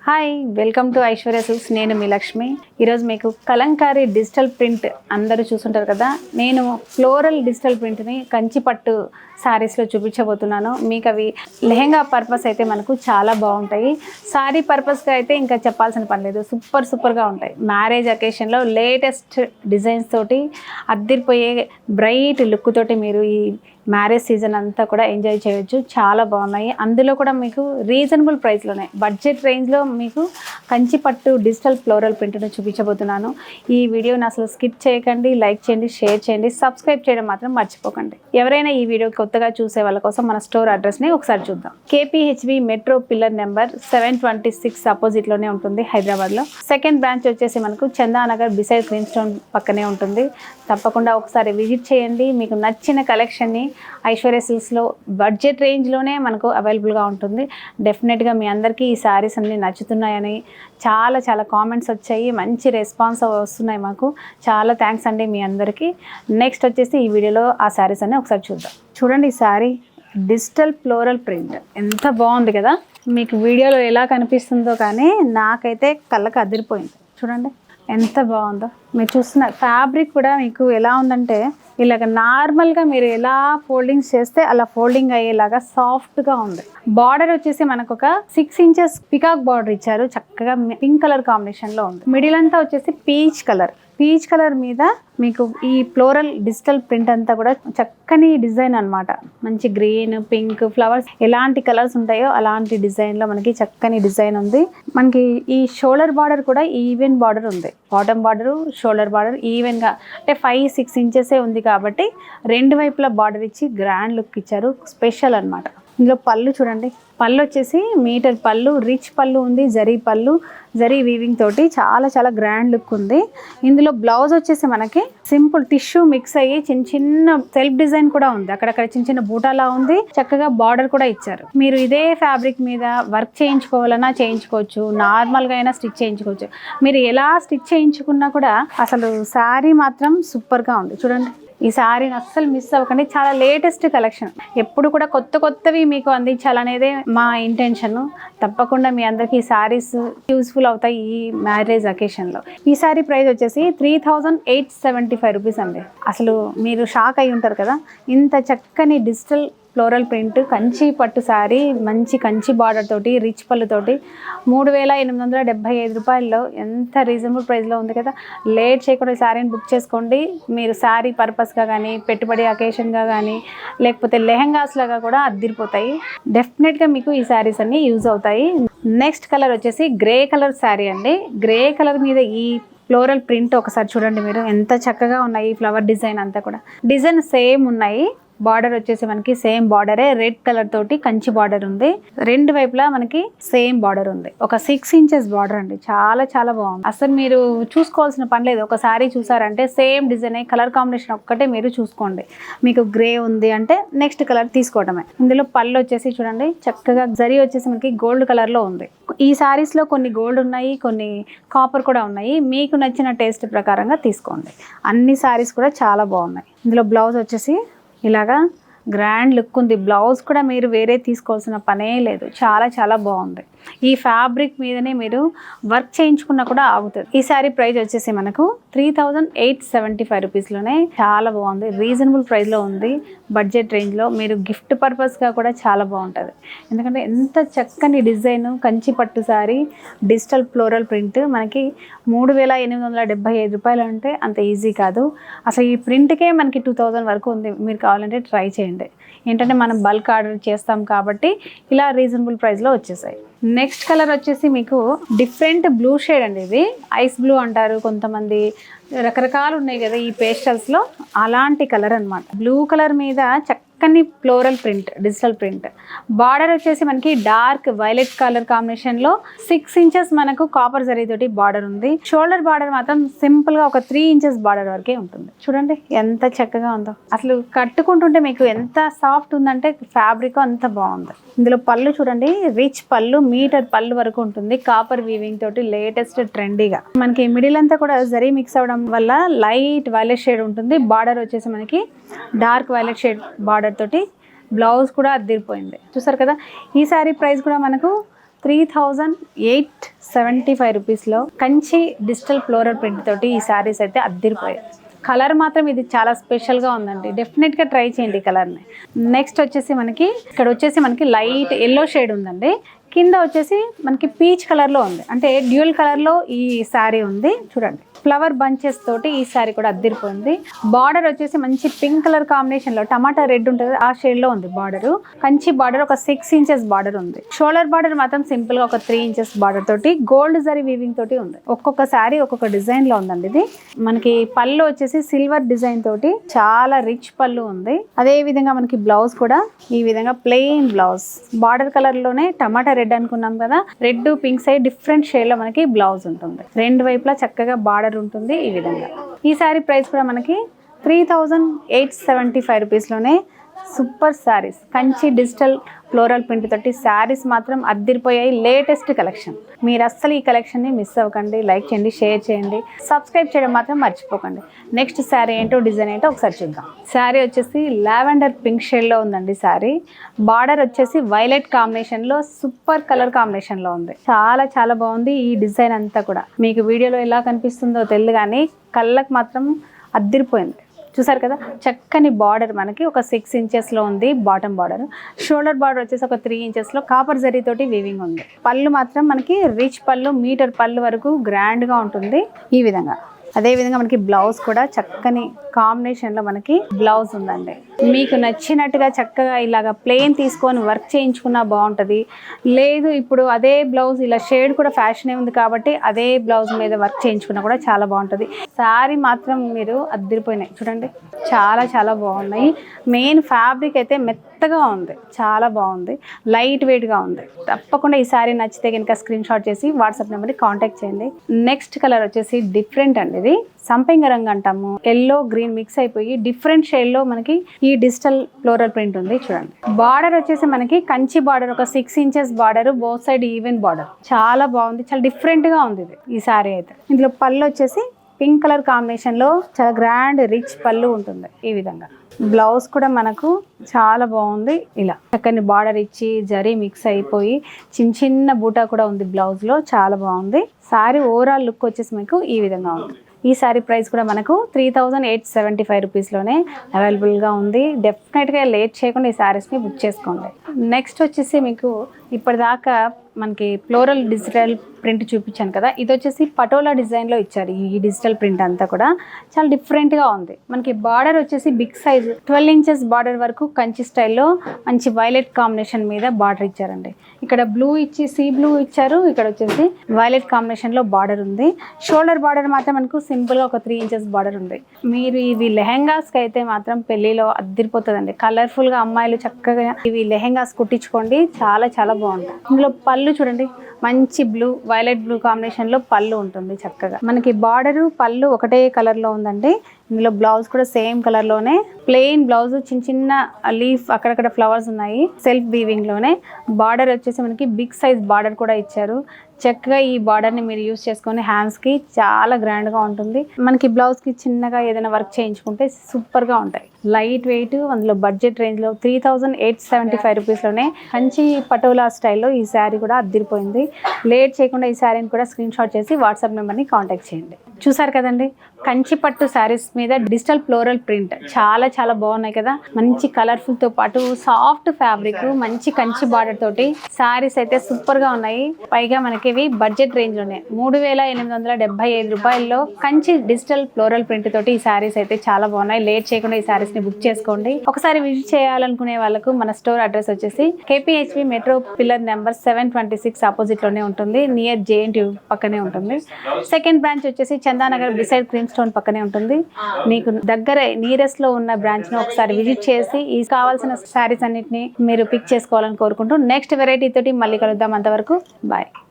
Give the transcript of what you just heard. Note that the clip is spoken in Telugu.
Hi, welcome to Aishwarya silks. నేను మీ లక్ష్మి. ఈరోజు మీకు కలంకారీ డిజిటల్ ప్రింట్ అందరూ చూస్తుంటారు కదా. నేను ఫ్లోరల్ డిజిటల్ ప్రింట్ని కంచి పట్టు శారీస్లో చూపించబోతున్నాను. మీకు అవి లెహెంగా పర్పస్ అయితే మనకు చాలా బాగుంటాయి. శారీ పర్పస్గా అయితే ఇంకా చెప్పాల్సిన పని లేదు. సూపర్గా ఉంటాయి. మ్యారేజ్ అకేషన్లో లేటెస్ట్ డిజైన్స్ తోటి అద్దిరిపోయే బ్రైట్ లుక్ తోటి మీరు ఈ మ్యారేజ్ సీజన్ అంతా కూడా ఎంజాయ్ చేయొచ్చు. చాలా బాగున్నాయి. అందులో కూడా మీకు రీజనబుల్ ప్రైస్లోనే బడ్జెట్ రేంజ్లో మీకు కంచి పట్టు డిజిటల్ ఫ్లోరల్ ప్రింట్ను చూపించబోతున్నాను. ఈ వీడియోని అసలు స్కిప్ చేయకండి. లైక్ చేయండి, షేర్ చేయండి, సబ్స్క్రైబ్ చేయడం మాత్రం మర్చిపోకండి. ఎవరైనా ఈ వీడియో కొత్తగా చూసే వాళ్ళ కోసం మన స్టోర్ అడ్రస్ని ఒకసారి చూద్దాం. కేపీహెచ్బి మెట్రో పిల్లర్ నెంబర్ 726 అపోజిట్లోనే ఉంటుంది హైదరాబాద్లో. సెకండ్ బ్రాంచ్ వచ్చేసి మనకు చందానగర్ బిసైడ్ క్రీమ్ స్టోన్ పక్కనే ఉంటుంది. తప్పకుండా ఒకసారి విజిట్ చేయండి. మీకు నచ్చిన కలెక్షన్ని ఐశ్వర్య సిల్క్స్లో బడ్జెట్ రేంజ్లోనే మనకు అవైలబుల్గా ఉంటుంది. డెఫినెట్గా మీ అందరికీ ఈ శారీస్ అన్నీ నచ్చుతున్నాయని చాలా కామెంట్స్ వచ్చాయి. మంచి రెస్పాన్స్ వస్తున్నాయి మాకు. చాలా థ్యాంక్స్ అండి మీ అందరికీ. నెక్స్ట్ వచ్చేసి ఈ వీడియోలో ఆ శారీస్ అన్నీ ఒకసారి చూద్దాం. చూడండి, ఈ శారీ డిజిటల్ ఫ్లోరల్ ప్రింట్ ఎంత బాగుంది కదా. మీకు వీడియోలో ఎలా కనిపిస్తుందో కానీ నాకైతే కళ్ళకు అదిరిపోయింది. చూడండి ఎంత బాగుందో. మీరు చూస్తున్న ఫ్యాబ్రిక్ కూడా మీకు ఎలా ఉందంటే ఇలాగ నార్మల్గా మీరు ఎలా ఫోల్డింగ్స్ చేస్తే అలా ఫోల్డింగ్ అయ్యేలాగా సాఫ్ట్గా ఉంది. బార్డర్ వచ్చేసి మనకు ఒక 6 ఇంచెస్ పికాక్ బార్డర్ ఇచ్చారు. చక్కగా పింక్ కలర్ కాంబినేషన్లో ఉంది. మిడిల్ అంతా వచ్చేసి పీచ్ కలర్ మీద మీకు ఈ ఫ్లోరల్ డిజిటల్ ప్రింట్ అంతా కూడా చక్కని డిజైన్ అన్నమాట. మంచి గ్రీన్, పింక్ ఫ్లవర్స్ ఎలాంటి కలర్స్ ఉంటాయో అలాంటి డిజైన్లో మనకి చక్కని డిజైన్ ఉంది. మనకి ఈ షోల్డర్ బార్డర్ కూడా ఈవెన్ బార్డర్ ఉంది. బాటమ్ బార్డరు, షోల్డర్ బార్డర్ ఈవెన్గా అంటే 5-6 ఇంచెసే ఉంది కాబట్టి రెండు వైపులా బార్డర్ ఇచ్చి గ్రాండ్ లుక్ ఇచ్చారు. స్పెషల్ అన్నమాట. ఇందులో పళ్ళు చూడండి. పళ్ళు వచ్చేసి మీటర్ పళ్ళు, రిచ్ పళ్ళు ఉంది. జరీ వీవింగ్ తోటి చాలా గ్రాండ్ లుక్ ఉంది. ఇందులో బ్లౌజ్ వచ్చేసి మనకి సింపుల్ టిష్యూ మిక్స్ అయ్యి చిన్న సెల్ఫ్ డిజైన్ కూడా ఉంది. అక్కడక్కడ చిన్న బూటాలా ఉంది. చక్కగా బార్డర్ కూడా ఇచ్చారు. మీరు ఇదే ఫ్యాబ్రిక్ మీద వర్క్ చేయించుకోవాలన్నా చేయించుకోవచ్చు, నార్మల్గా అయినా స్టిచ్ చేయించుకోవచ్చు. మీరు ఎలా స్టిచ్ చేయించుకున్నా కూడా అసలు శారీ మాత్రం సూపర్గా ఉంది. చూడండి, ఈ శారీని అస్సలు మిస్ అవ్వకండి. చాలా లేటెస్ట్ కలెక్షన్. ఎప్పుడు కూడా కొత్తవి మీకు అందించాలనేదే మా ఇంటెన్షన్. తప్పకుండా మీ అందరికీ ఈ శారీస్ యూస్ఫుల్ అవుతాయి ఈ మ్యారేజ్ అకేషన్లో. ఈ శారీ ప్రైస్ వచ్చేసి 3875 రూపీస్ అండి. అసలు మీరు షాక్ అయి ఉంటారు కదా. ఇంత చక్కని డిజిటల్ ఫ్లోరల్ ప్రింట్ కంచి పట్టు శారీ, మంచి కంచి బార్డర్ తోటి, రిచ్ పళ్ళుతోటి 3875 రూపాయల్లో ఎంత రీజనబుల్ ప్రైస్లో ఉంది కదా. లేట్ చేయకుండా ఈ శారీని బుక్ చేసుకోండి. మీరు శారీ పర్పస్గా కానీ, పెట్టుబడి అకేషన్గా కానీ, లేకపోతే లెహెంగాస్ లాగా కూడా అద్దిరిపోతాయి. డెఫినెట్గా మీకు ఈ శారీస్ అన్నీ యూజ్ అవుతాయి. నెక్స్ట్ కలర్ వచ్చేసి గ్రే కలర్ శారీ అండి. గ్రే కలర్ మీద ఈ ఫ్లోరల్ ప్రింట్ ఒకసారి చూడండి మీరు. ఎంత చక్కగా ఉన్నాయి. ఈ ఫ్లవర్ డిజైన్ అంతా కూడా డిజైన్ సేమ్ ఉన్నాయి. బార్డర్ వచ్చేసి మనకి సేమ్ బార్డరే, రెడ్ కలర్ తోటి కంచి బార్డర్ ఉంది. రెండు వైపులా మనకి సేమ్ బార్డర్ ఉంది. ఒక 6 ఇంచెస్ బార్డర్ అండి. చాలా బాగుంది. అసలు మీరు చూసుకోవాల్సిన పని లేదు. ఒక శారీ చూసారంటే సేమ్ డిజైన్, కలర్ కాంబినేషన్ ఒక్కటే మీరు చూసుకోండి. మీకు గ్రే ఉంది అంటే నెక్స్ట్ కలర్ తీసుకోవడమే. ఇందులో పళ్ళు వచ్చేసి చూడండి, చక్కగా జరీ వచ్చేసి మనకి గోల్డ్ కలర్లో ఉంది. ఈ శారీస్లో కొన్ని గోల్డ్ ఉన్నాయి, కొన్ని కాపర్ కూడా ఉన్నాయి. మీకు నచ్చిన టేస్ట్ ప్రకారంగా తీసుకోండి. అన్ని శారీస్ కూడా చాలా బాగున్నాయి. ఇందులో బ్లౌజ్ వచ్చేసి ఇలాగా గ్రాండ్ లుక్ ఉంది. బ్లౌజ్ కూడా మీరు వేరే తీసుకోవాల్సిన పనే లేదు. చాలా బాగుంది. ఈ ఫ్యాబ్రిక్ మీదనే మీరు వర్క్ చేయించుకున్నా కూడా ఆగుతుంది. ఈ శారీ ప్రైస్ వచ్చేసి మనకు 3875 రూపీస్లోనే చాలా బాగుంది. రీజనబుల్ ప్రైస్లో ఉంది. బడ్జెట్ రేంజ్లో మీరు గిఫ్ట్ పర్పస్గా కూడా చాలా బాగుంటుంది. ఎందుకంటే ఎంత చక్కని డిజైన్, కంచి పట్టు శారీ డిజిటల్ ఫ్లోరల్ ప్రింట్ మనకి 3875 రూపాయలు అంటే అంత ఈజీ కాదు. అసలు ఈ ప్రింట్కే మనకి 2000 వరకు ఉంది. మీరు కావాలంటే ట్రై చేయండి. ఏంటంటే మనం బల్క్ ఆర్డర్ చేస్తాం కాబట్టి ఇలా రీజనబుల్ ప్రైస్లో వచ్చేసాయి. నెక్స్ట్ కలర్ వచ్చేసి మీకు డిఫరెంట్ బ్లూ షేడ్ అండి. ఇది ఐస్ బ్లూ అంటారు కొంతమంది. రకరకాలు ఉన్నాయి కదా ఈ పేస్టల్స్లో, అలాంటి కలర్ అనమాట. బ్లూ కలర్ మీద చక్కని floral print, digital print. Border వచ్చేసి మనకి డార్క్ వైలెట్ కలర్ కాంబినేషన్లో 6 ఇంచెస్ మనకు కాపర్ జరీతోటి బార్డర్ ఉంది. షోల్డర్ బార్డర్ మాత్రం సింపుల్గా ఒక 3 ఇంచెస్ బార్డర్ వరకే ఉంటుంది. చూడండి ఎంత చక్కగా ఉందో. అసలు కట్టుకుంటుంటే మీకు ఎంత సాఫ్ట్ ఉందంటే ఫ్యాబ్రిక్ అంత బాగుంది. ఇందులో పళ్ళు చూడండి, రిచ్ పళ్ళు, మీటర్ పళ్ళు వరకు ఉంటుంది. కాపర్ వీవింగ్ తోటి లేటెస్ట్ ట్రెండీగా. మనకి మిడిల్ అంతా కూడా జరీ మిక్స్ అవడం వల్ల లైట్ వైలెట్ షేడ్ ఉంటుంది. బార్డర్ వచ్చేసి మనకి డార్క్ వైలెట్ షేడ్ బార్డర్ తోటి బ్లౌజ్ కూడా అద్దిరిపోయింది. చూసారు కదా. ఈ శారీ ప్రైస్ కూడా మనకు 3875 రూపీస్లో కంచి డిజిటల్ ఫ్లోరల్ ప్రింట్ తోటి ఈ శారీస్ అయితే అద్దిరిపోయాయి. కలర్ మాత్రం ఇది చాలా స్పెషల్గా ఉందండి, డెఫినెట్గా ట్రై చేయండి ఈ కలర్ని. నెక్స్ట్ వచ్చేసి ఇక్కడ వచ్చేసి మనకి లైట్ ఎల్లో షేడ్ ఉందండి, కింద వచ్చేసి మనకి పీచ్ కలర్లో ఉంది, అంటే డ్యూయల్ కలర్లో ఈ శారీ ఉంది. చూడండి ఫ్లవర్ బంచెస్ తోటి ఈ శారీ కూడా అద్దిరిపోయింది. బార్డర్ వచ్చేసి మంచి పింక్ కలర్ కాంబినేషన్లో టమాటా రెడ్ ఉంటుంది ఆ షేడ్లో ఉంది బార్డర్. కంచి బార్డర్ ఒక 6 ఇంచెస్ బార్డర్ ఉంది. షోల్డర్ బార్డర్ మాత్రం సింపుల్గా ఒక 3 ఇంచెస్ బార్డర్ తోటి గోల్డ్ జరీ వీవింగ్ తోటి ఉంది. ఒక్కొక్క శారీ ఒక్కొక్క డిజైన్లో ఉందండి. ఇది మనకి పళ్ళు వచ్చేసి సిల్వర్ డిజైన్ తోటి చాలా రిచ్ పళ్ళు ఉంది. అదే విధంగా మనకి బ్లౌజ్ కూడా ఈ విధంగా ప్లెయిన్ బ్లౌజ్, బార్డర్ కలర్లోనే టమాటా రెడ్ అనుకున్నాం కదా, రెడ్ పింక్ సైడ్ డిఫరెంట్ షేడ్లో మనకి బ్లౌజ్ ఉంటుంది. రెండు వైపులా చక్కగా బార్డర్ ఉంటుంది ఈ విధంగా. ఈ శారీ ప్రైస్ కూడా మనకి 3875 రూపీస్లోనే super sarees, Kanchi digital floral print తోటి శారీస్ మాత్రం అద్దిరిపోయాయి. లేటెస్ట్ కలెక్షన్, మీరు అస్సలు ఈ కలెక్షన్ని మిస్ అవ్వకండి. లైక్ చేయండి, షేర్ చేయండి, సబ్స్క్రైబ్ చేయడం మాత్రం మర్చిపోకండి. నెక్స్ట్ శారీ ఏంటో, డిజైన్ ఏంటో ఒకసారి చూద్దాం. శారీ వచ్చేసి లావెండర్ పింక్ షేడ్లో ఉందండి శారీ. బార్డర్ వచ్చేసి వైలెట్ కాంబినేషన్లో సూపర్ కలర్ కాంబినేషన్లో ఉంది. చాలా చాలా బాగుంది ఈ డిజైన్ అంతా కూడా. మీకు వీడియోలో ఎలా కనిపిస్తుందో తెలియదు కానీ కళ్ళకు మాత్రం అద్దిరిపోయింది. చూసారు కదా, చక్కని బార్డర్ మనకి ఒక 6 ఇంచెస్లో ఉంది బాటమ్ బార్డర్. షోల్డర్ బార్డర్ వచ్చేసి ఒక 3 ఇంచెస్లో కాపర్ జరీ తోటి వీవింగ్ ఉంది. పళ్ళు మాత్రం మనకి రిచ్ పళ్ళు, మీటర్ పళ్ళు వరకు గ్రాండ్గా ఉంటుంది ఈ విధంగా. అదేవిధంగా మనకి బ్లౌజ్ కూడా చక్కని కాంబినేషన్లో మనకి బ్లౌజ్ ఉందండి. మీకు నచ్చినట్టుగా చక్కగా ఇలాగ ప్లెయిన్ తీసుకొని వర్క్ చేయించుకున్నా బాగుంటుంది. లేదు ఇప్పుడు అదే బ్లౌజ్ ఇలా షేడ్ కూడా ఫ్యాషనే ఉంది కాబట్టి అదే బ్లౌజ్ మీద వర్క్ చేయించుకున్నా కూడా చాలా బాగుంటుంది. శారీ మాత్రం మీరు అద్దిరిపోయినాయి చూడండి, చాలా చాలా బాగున్నాయి. మెయిన్ ఫ్యాబ్రిక్ అయితే మెత్తగా ఉంది, చాలా బాగుంది, లైట్ వెయిట్గా ఉంది. తప్పకుండా ఈ శారీ నచ్చితే కనుక స్క్రీన్ షాట్ చేసి వాట్సాప్ నెంబర్కి కాంటాక్ట్ చేయండి. నెక్స్ట్ కలర్ వచ్చేసి డిఫరెంట్ అండి, ఇది సంపెంగ రంగు అంటాము, ఎల్లో గ్రీన్ మిక్స్ అయిపోయి డిఫరెంట్ షేడ్లో మనకి ఈ డిజిటల్ ఫ్లోరల్ ప్రింట్ ఉంది. చూడండి బార్డర్ వచ్చేసి మనకి కంచి బార్డర్ ఒక 6 inches border, both side even border, చాలా బాగుంది, చాలా డిఫరెంట్గా ఉంది ఇది ఈ శారీ అయితే. ఇందులో పళ్ళు వచ్చేసి పింక్ కలర్ కాంబినేషన్లో చాలా గ్రాండ్ రిచ్ పళ్ళు ఉంటుంది ఈ విధంగా. బ్లౌజ్ కూడా మనకు చాలా బాగుంది, ఇలా చక్కని బార్డర్ ఇచ్చి జరీ మిక్స్ అయిపోయి చిన్న చిన్న బూటా కూడా ఉంది బ్లౌజ్లో, చాలా బాగుంది. శారీ ఓవరాల్ లుక్ వచ్చేసి మీకు ఈ విధంగా ఉంది. ఈ శారీ ప్రైస్ కూడా మనకు 3875 రూపీస్లోనే అవైలబుల్గా ఉంది. డెఫినెట్గా లేట్ చేయకుండా ఈ శారీస్ని బుక్ చేసుకోండి. నెక్స్ట్ వచ్చేసి మీకు ఇప్పటిదాకా మనకి ఫ్లోరల్ డిజిటల్ ప్రింట్ చూపించాను కదా, ఇది వచ్చేసి పటోలా డిజైన్లో ఇచ్చారు. ఈ డిజిటల్ ప్రింట్ అంతా కూడా చాలా డిఫరెంట్గా ఉంది. మనకి బార్డర్ వచ్చేసి బిగ్ సైజ్ 12 ఇంచెస్ బార్డర్ వరకు కంచి స్టైల్లో మంచి వైలెట్ కాంబినేషన్ మీద బార్డర్ ఇచ్చారండి. ఇక్కడ బ్లూ ఇచ్చి సీ బ్లూ ఇచ్చారు, ఇక్కడ వచ్చేసి వైలెట్ కాంబినేషన్లో బార్డర్ ఉంది. షోల్డర్ బార్డర్ మాత్రం మనకు సింపుల్గా ఒక 3 ఇంచెస్ బార్డర్ ఉంది. మీరు ఇవి లెహెంగాస్కి అయితే మాత్రం పెళ్ళిలో అద్దిరిపోతుందండి. కలర్ఫుల్గా అమ్మాయిలు చక్కగా ఇవి లెహెంగాస్ కుట్టించుకోండి, చాలా చాలా బాగుంటుంది. ఇందులో పళ్ళు చూడండి, మంచి బ్లూ వైలెట్ బ్లూ కాంబినేషన్లో పళ్ళు ఉంటుంది చక్కగా. మనకి బార్డరు పళ్ళు ఒకటే కలర్లో ఉందండి. ఇందులో బ్లౌజ్ కూడా సేమ్ కలర్లోనే ప్లెయిన్ బ్లౌజ్, చిన్న చిన్న లీఫ్ అక్కడక్కడ ఫ్లవర్స్ ఉన్నాయి సెల్ఫ్ వీవింగ్లోనే. బార్డర్ వచ్చేసి మనకి బిగ్ సైజ్ బార్డర్ కూడా ఇచ్చారు. చక్కగా ఈ బార్డర్ని మీరు యూస్ చేసుకొని హ్యాండ్స్కి చాలా గ్రాండ్గా ఉంటుంది. మనకి బ్లౌజ్కి చిన్నగా ఏదైనా వర్క్ చేయించుకుంటే సూపర్గా ఉంటాయి. లైట్ వెయిట్, అందులో బడ్జెట్ రేంజ్లో 3875 రూపీస్లోనే కంచి పటోలా స్టైల్లో ఈ శారీ కూడా అద్దిరిపోయింది. లేట్ చేయకుండా ఈ శారీని కూడా స్క్రీన్ షాట్ చేసి వాట్సాప్ నెంబర్ని కాంటాక్ట్ చేయండి. చూసారు కదండి, కంచి పట్టు శారీస్ మీద డిజిటల్ ఫ్లోరల్ ప్రింట్ చాలా చాలా బాగున్నాయి కదా. మంచి కలర్ఫుల్తో పాటు సాఫ్ట్ ఫ్యాబ్రిక్, మంచి కంచి బార్డర్ తోటి శారీస్ అయితే సూపర్గా ఉన్నాయి. పైగా మనకి ఇవి బడ్జెట్ రేంజ్లోనే 3875 రూపాయల్లో కంచి డిజిటల్ ఫ్లోరల్ ప్రింట్ తోటి ఈ శారీస్ అయితే చాలా బాగున్నాయి. లేట్ చేయకుండా ఈ శారీస్ని బుక్ చేసుకోండి. ఒకసారి విజిట్ చేయాలనుకునే వాళ్ళకు మన స్టోర్ అడ్రస్ వచ్చేసి KPHP మెట్రో పిల్లర్ నెంబర్ 726 ఆపోజిట్లోనే ఉంటుంది, నియర్ JNTU పక్కనే ఉంటుంది. సెకండ్ బ్రాంచ్ వచ్చేసి చందానగర్ బిసైడ్ క్రీమ్ స్టోన్ పక్కనే ఉంటుంది. మీకు దగ్గర నియరెస్ట్ లో ఉన్న బ్రాంచ్ ను ఒకసారి విజిట్ చేసి ఈ కావాల్సిన శారీస్ అన్నిటిని మీరు పిక్ చేసుకోవాలని కోరుకుంటూ నెక్స్ట్ వెరైటీ తోటి మళ్ళీ కలుద్దాం. అంతవరకు బాయ్.